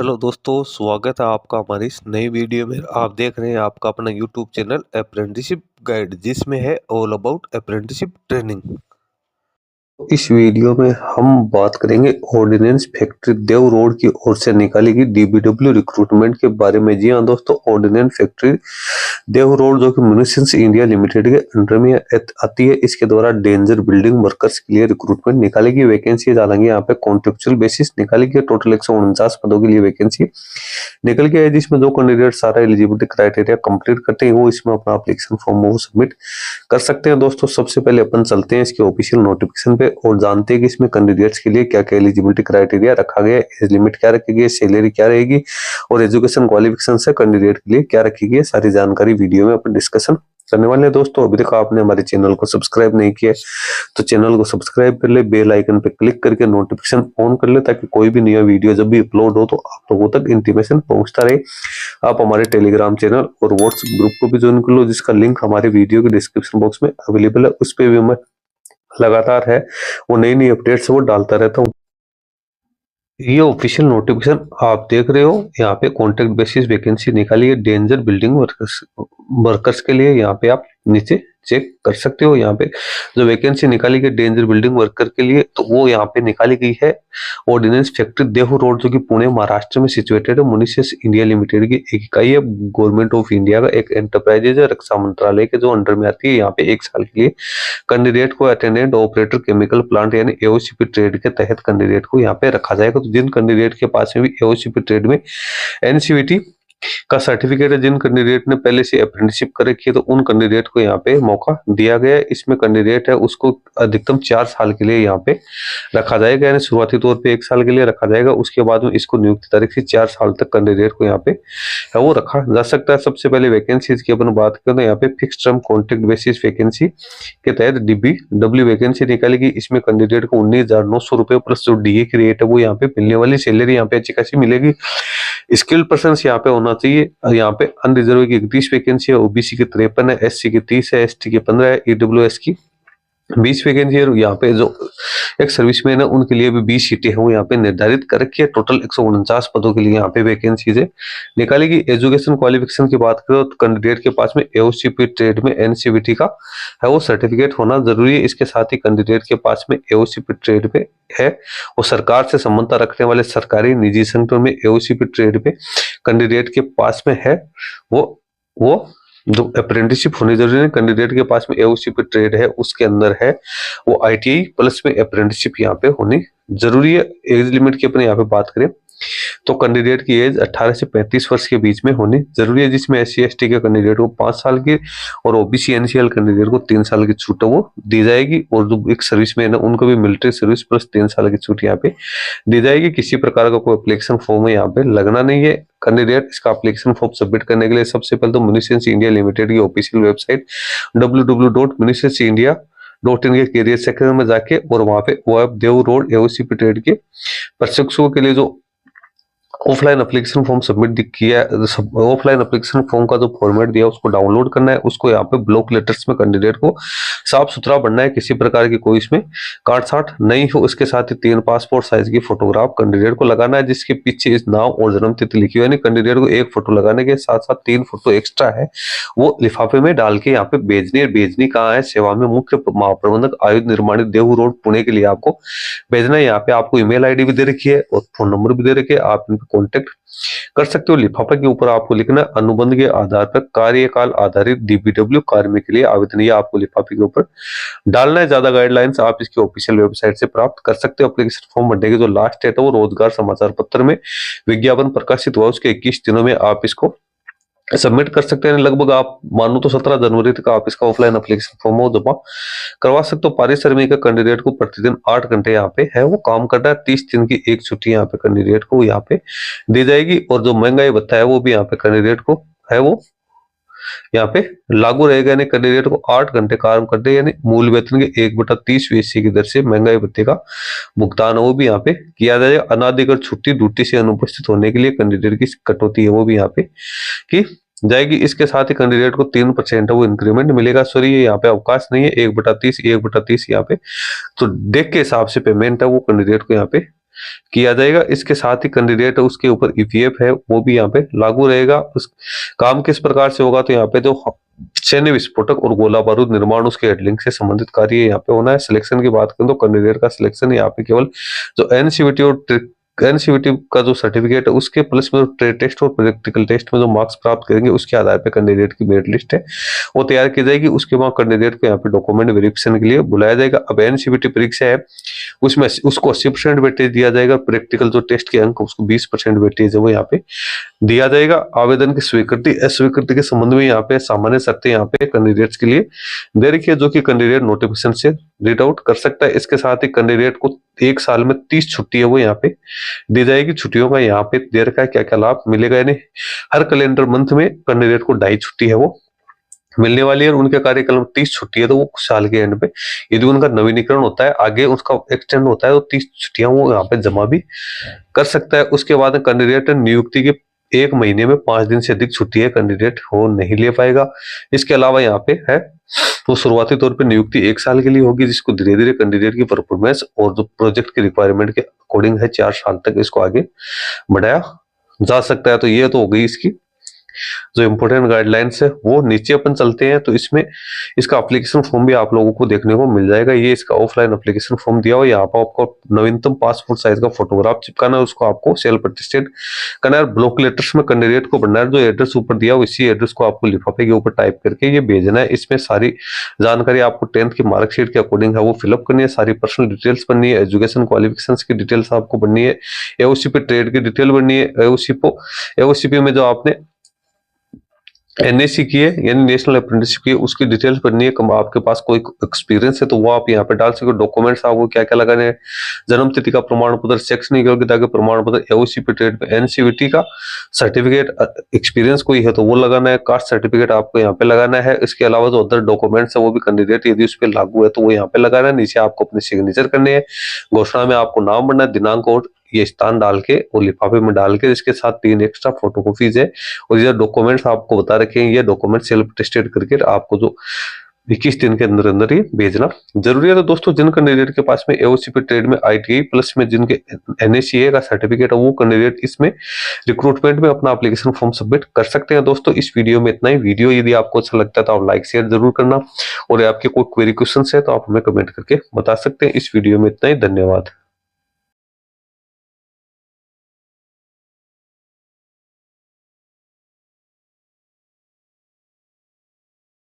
Hello दोस्तों, स्वागत है आपका हमारी इस नई वीडियो में। आप देख रहे हैं आपका अपना यूट्यूब चैनल अप्रेंटिसशिप गाइड, जिसमें है ऑल अबाउट अप्रेंटिसशिप ट्रेनिंग। इस वीडियो में हम बात करेंगे ऑर्डिनेंस फैक्ट्री देव रोड की ओर से निकाली गई डीबीडब्ल्यू रिक्रूटमेंट के बारे में। जी हाँ दोस्तों, ऑर्डिनेंस फैक्ट्री देव रोड जो कि म्यूनिशंस इंडिया लिमिटेड के अंडर में आती है, इसके द्वारा डेंजर बिल्डिंग वर्कर्स के लिए रिक्रूटमेंट निकाली गई। वैकेंसी डालेंगे यहाँ पे कॉन्ट्रेक्चुअल बेसिस निकाली गई। टोटल 149 पदों के लिए वैकेंसी निकल के है, जिसमें जो कैंडिडेट सारा एलिजिबिलिटी क्राइटेरिया कंप्लीट करते हैं वो इसमें अपना एप्लीकेशन फॉर्म वो सबमिट कर सकते हैं। दोस्तों सबसे पहले अपन चलते हैं इसके ऑफिशियल नोटिफिकेशन पे और जानते हैं कि इसमें कैंडिडेट्स के लिए क्या क्या एलिजिबिलिटी क्राइटेरिया रखा गया है, एज लिमिट क्या रखी गई है, सैलरी क्या रहेगी और एजुकेशन क्वालिफिकेशन से कैंडिडेट के लिए क्या रखी गई है, सारी जानकारी वीडियो में अपन डिस्कशन करने वाले हैं। दोस्तों अभी तक आपने हमारे चैनल को सब्सक्राइब नहीं किया तो चैनल को सब्सक्राइब कर ले, बेल आइकन पे क्लिक करके नोटिफिकेशन ऑन कर ले, ताकि कोई भी नया वीडियो जब भी अपलोड हो तो आप लोगों तक इंटीमेशन पहुंचता रहे। आप हमारे टेलीग्राम चैनल और व्हाट्सएप ग्रुप को भी ज्वाइन कर लो, जिसका लिंक हमारे वीडियो के डिस्क्रिप्शन बॉक्स में अवेलेबल है। उस पर भी मैं लगातार है वो नई नई अपडेट्स वो डालता रहता हूँ। ये ऑफिशियल नोटिफिकेशन आप देख रहे हो, यहाँ पे कॉन्ट्रैक्ट बेसिस वैकेंसी निकाली है डेंजर बिल्डिंग वर्कर्स के लिए। यहाँ पे आप नीचे चेक कर सकते हो, यहाँ पे जो वैकेंसी निकाली गई डेंजर बिल्डिंग वर्कर के लिए तो वो यहाँ पे निकाली गई है ऑर्डिनेंस फैक्ट्री देहू रोड, जो कि पुणे महाराष्ट्र में सिचुएटेड है। मुनिशंस इंडिया लिमिटेड की एक इकाई है, गवर्नमेंट ऑफ इंडिया का एक एंटरप्राइजेज है, रक्षा मंत्रालय के जो अंडर में आती है। यहाँ पे 1 साल के लिए कैंडिडेट को अटेंडेंट ऑपरेटर केमिकल प्लांट यानी एओसीपी ट्रेड के तहत कैंडिडेट को यहाँ पे रखा जाएगा। तो जिन कैंडिडेट के पास में भी एओसीपी ट्रेड में एनसीवीटी का सर्टिफिकेट है, जिन कैंडिडेट ने पहले से अप्रेंटिसशिप कर रखी है, तो उन कैंडिडेट को यहाँ पे मौका दिया गया है। इसमें कैंडिडेट है उसको अधिकतम 4 साल के लिए यहाँ पे रखा जाएगा, यानी शुरुआती तौर पे 1 साल के लिए रखा जाएगा। उसके बाद में इसको नियुक्ति तारीख से 4 साल तक कैंडिडेट को यहाँ पे है वो रखा जा सकता है। सबसे पहले वैकेंसी की अपन बात करें तो यहाँ पे fix term contract basis vacancy के तहत डीबीडब्ल्यू वैकेंसी निकालेगी। इसमें कैंडिडेट को 19,900 रुपए प्लस जो डीए की रेट है वो यहाँ पे मिलने वाली सैलरी यहाँ पे अच्छी खासी मिलेगी। स्किल्ड पर्सन यहाँ पे होना चाहिए। यहाँ पे अनरिजर्व की 31 वैकेंसी है, ओबीसी की 53 है, एससी की 30 है, एसटी की 15 है, ईडब्ल्यूएस की 20 वैकेंसी है। यहाँ पे जो एक सर्विसमैन है उनके लिए भी 20 सीटें हैं वो यहाँ पे निर्धारित कर रखी है। टोटल 149 पदों के लिए यहाँ पे वैकेंसीज है निकालेगी। एजुकेशन क्वालिफिकेशन की बात करो तो कैंडिडेट के पास में एओसीपी ट्रेड में एनसीवीटी का है वो सर्टिफिकेट होना जरूरी है। इसके साथ ही कैंडिडेट के पास में एओसीपी ट्रेड पे है वो सरकार से संबंध रखने वाले सरकारी निजी सेक्टर में एओसीपी ट्रेड पे कैंडिडेट के पास में है वो जो अप्रेंटिसशिप होनी जरूरी है। कैंडिडेट के पास में एओसीपी ट्रेड है उसके अंदर है वो आईटीआई प्लस में अप्रेंटिसशिप यहाँ पे होनी जरूरी है। एज लिमिट की अपने यहाँ पे बात करें तो कैंडिडेट की एज 18 से 35 वर्ष के बीच में होनी जरूरी है, जिसमें एससी एसटी के कैंडिडेट को 5 साल की और ओबीसी एनसीएल कैंडिडेट को 3 साल की छूट वो दी जाएगी। और जो एक सर्विसमैन है उनको भी मिलिट्री सर्विस प्लस 3 साल की छूट यहाँ पे दी जाएगी। किसी प्रकार का कोई एप्लीकेशन फॉर्म यहाँ पे लगना नहीं है। कैंडिडेट इसका एप्लीकेशन फॉर्म सबमिट करने के लिए सबसे पहले तो म्यूनिशंस इंडिया लिमिटेड की ऑफिशियल वेबसाइट www.munitionsindia.in के कैरियर सेक्शन में जाके और वहां पे वो देव रोड एओसीपी ट्रेड के प्रशिक्षकों के लिए जो ऑफलाइन एप्लीकेशन फॉर्म सबमिट किया है, ऑफलाइन एप्लीकेशन फॉर्म का जो फॉर्मेट दिया उसको डाउनलोड करना है। उसको यहाँ पे ब्लॉक लेटर्स में कैंडिडेट को साफ सुथरा बनना है, किसी प्रकार की कोई इसमें काट छाट नहीं हो। इसके साथ ही 3 पासपोर्ट साइज की फोटोग्राफ कैंडिडेट को लगाना है, जिसके पीछे इस नाम और जन्म तिथि लिखी हुई है। कैंडिडेट को 1 फोटो लगाने के साथ साथ 3 फोटो एक्स्ट्रा है वो लिफाफे में डाल के यहाँ पे भेजनी है। भेजनी कहाँ है? सेवा में मुख्य महाप्रबंधक आयुध निर्माणी देहू रोड पुणे के लिए आपको भेजना है। यहाँ पे आपको ईमेल आईडी भी दे रखी है और फोन नंबर भी दे रखे है, आप इन पे कॉन्टेक्ट कर सकते हो। लिफाफा के ऊपर आपको लिखना है अनुबंध के आधार पर कार्यकाल आधारित डीबीडब्ल्यू कार्मिक के लिए आवेदन, ये आपको लिफाफे के ऊपर डालना है। ज्यादा गाइडलाइंस आप इसकी ऑफिशियल वेबसाइट से प्राप्त कर सकते हो। एप्लीकेशन फॉर्म भरने की जो लास्ट डेट है वो रोजगार समाचार पत्र में विज्ञापन प्रकाशित हुआ उसके 21 दिनों में आप इसको सबमिट कर सकते हैं। लगभग आप मानो तो 17 जनवरी तक आप इसका ऑफलाइन एप्लीकेशन फॉर्म जमा करवा सकते हो। पारिश्रमिक का कैंडिडेट को प्रतिदिन 8 घंटे यहाँ पे है वो काम करना है। 30 दिन की एक छुट्टी यहाँ पे कैंडिडेट को यहाँ पे दी जाएगी। और जो महंगाई भत्ता है वो भी यहाँ पे कैंडिडेट को है वो यहाँ पे लागू रहेगा, यानी कैंडिडेट को 8 घंटे काम करते यानी मूल वेतन के 1/30 की दर से महंगाई भत्ते का भुगतान वो भी यहाँ पे किया जाएगा। अनाधिकृत छुट्टी ड्यूटी से अनुपस्थित होने के लिए कैंडिडेट की कटौती है वो भी यहाँ पे की जाएगी। इसके साथ ही कैंडिडेट को 3% वो इंक्रीमेंट मिलेगा। सॉरी ये यहाँ पे अवकाश नहीं है, 1/30 यहाँ पे तो देख के हिसाब से पेमेंट है वो कैंडिडेट को यहाँ पे किया जाएगा। इसके साथ ही कैंडिडेट उसके ऊपर ईपीएफ है वो भी यहाँ पे लागू रहेगा। उस काम किस प्रकार से होगा, तो यहाँ पे जो सैन्य विस्फोटक और गोला बारूद निर्माण उसके हैंडलिंग से संबंधित कार्य यहाँ पे होना है। सिलेक्शन की बात करें तो कैंडिडेट का सिलेक्शन यहाँ पे केवल जो एनसीवीटी और एनसीवीटी का जो सर्टिफिकेट है उसके प्लस में ट्रेड टेस्ट और प्रैक्टिकल टेस्ट में जो मार्क्स प्राप्त करेंगे उसके आधार पर कैंडिडेट की मेरिट लिस्ट है वो तैयार की जाएगी। उसके बाद कैंडिडेट को यहाँ पे डॉक्यूमेंट वेरिफिकेशन के लिए बुलाया जाएगा। अब एनसीवीटी परीक्षा है उसमें उसको 80% वेटेज दिया जाएगा, प्रैक्टिकल जो टेस्ट के अंक उसको 20% वेटेज है वो यहाँ पे दिया जाएगा। आवेदन की स्वीकृति अस्वीकृति के संबंध में यहाँ पे सामान्य शर्तें यहाँ पे कैंडिडेट्स के लिए दे रखी है जो कि कैंडिडेट नोटिफिकेशन से रीड आउट कर सकता है। इसके साथ ही कैंडिडेट को एक साल में 30 छुट्टी है वो यहाँ पे दी जाएगी। छुट्टियों का यहाँ पे दे रखा है क्या क्या लाभ मिलेगा, यानी हर कैलेंडर मंथ में कैंडिडेट को 2.5 छुट्टी है वो मिलने वाली है। और उनके कार्यकाल 30 छुट्टी है तो वो साल के एंड पे यदि उनका नवीनीकरण होता है आगे उसका एक्सटेंड होता है तो 30 छुट्टियां वो यहाँ पे जमा भी कर सकता है। उसके बाद कैंडिडेट नियुक्ति के 1 महीने में 5 दिन से अधिक छुट्टी है कैंडिडेट वो नहीं ले पाएगा। इसके अलावा यहाँ पे है तो शुरुआती तौर पे नियुक्ति 1 साल के लिए होगी जिसको धीरे धीरे कैंडिडेट की परफॉर्मेंस और जो प्रोजेक्ट की रिक्वायरमेंट के अकॉर्डिंग है 4 साल तक इसको आगे बढ़ाया जा सकता है। तो ये तो हो गई इसकी जो इंपोर्टेंट गाइडलाइंस है। वो नीचे अपन चलते हैं तो इसमें इसका एप्लीकेशन फॉर्म भी आप लोगों को देखने को मिल जाएगा। ये इसका ऑफलाइन एप्लीकेशन फॉर्म दिया हुआ है। यहाँ पर आपको नवीनतम पासपोर्ट साइज का फोटोग्राफ चिपकाना है, उसको आपको सेल्फ अटेस्टेड करना है। ब्लॉक लेटर्स में कैंडिडेट को भरना है, जो एड्रेस ऊपर दिया हो इसी एड्रेस को आपको लिफाफे के ऊपर टाइप करके ये भेजना है। इसमें सारी जानकारी आपको 10th की मार्कशीट के अकॉर्डिंग है वो फिलअप करनी है, सारी पर्सनल डिटेल्स बननी है, एजुकेशन क्वालिफिकेशन की डिटेल्स आपको बननी है, एओसीपी ट्रेड की डिटेल बननी है, एओसीपी में जो आपने एनएससी की है यानी नेशनल अप्रेंटिसशिप की है उसकी डिटेल्स भरनी है। आपके पास कोई एक्सपीरियंस है तो वो आप यहाँ पे डाल सकते हो। डॉक्यूमेंट्स आपको क्या क्या लगाने हैं, जन्म तिथि का प्रमाण पत्र, शैक्षणिक योग्यता के प्रमाण पत्र, एओसीपी ट्रेड में एनसीवीटी का सर्टिफिकेट, एक्सपीरियंस कोई है तो वो लगाना है, कास्ट सर्टिफिकेट आपको यहाँ पे लगाना है। इसके अलावा जो अदर डॉक्यूमेंट्स है वो भी कैंडिडेट यदि उस पर लागू है तो वो यहाँ पे लगाना है। नीचे आपको अपने सिग्नेचर करने हैं, घोषणा में आपको नाम भरना है, दिनांक और ये स्थान डाल के और लिफाफे में डाल के इसके साथ 3 एक्स्ट्रा फोटोकॉपीज है। और ये डॉक्यूमेंट्स आपको बता रखे हैं ये डॉक्यूमेंट सेल्फ अटेस्टेड करके आपको जो 21 दिन के अंदर अंदर ये भेजना जरूरी है। तो दोस्तों जिन कैंडिडेट के पास में एओसीपी ट्रेड में आईटीआई प्लस में जिनके एनएसीए का सर्टिफिकेट है वो कैंडिडेट इसमें रिक्रूटमेंट में अपना एप्लीकेशन फॉर्म सबमिट कर सकते हैं। दोस्तों इस वीडियो में इतना ही। वीडियो यदि आपको अच्छा लगता है तो आप लाइक शेयर जरूर करना और आपके कोई क्वेरी क्वेश्चन है तो आप हमें कमेंट करके बता सकते हैं। इस वीडियो में इतना ही, धन्यवाद।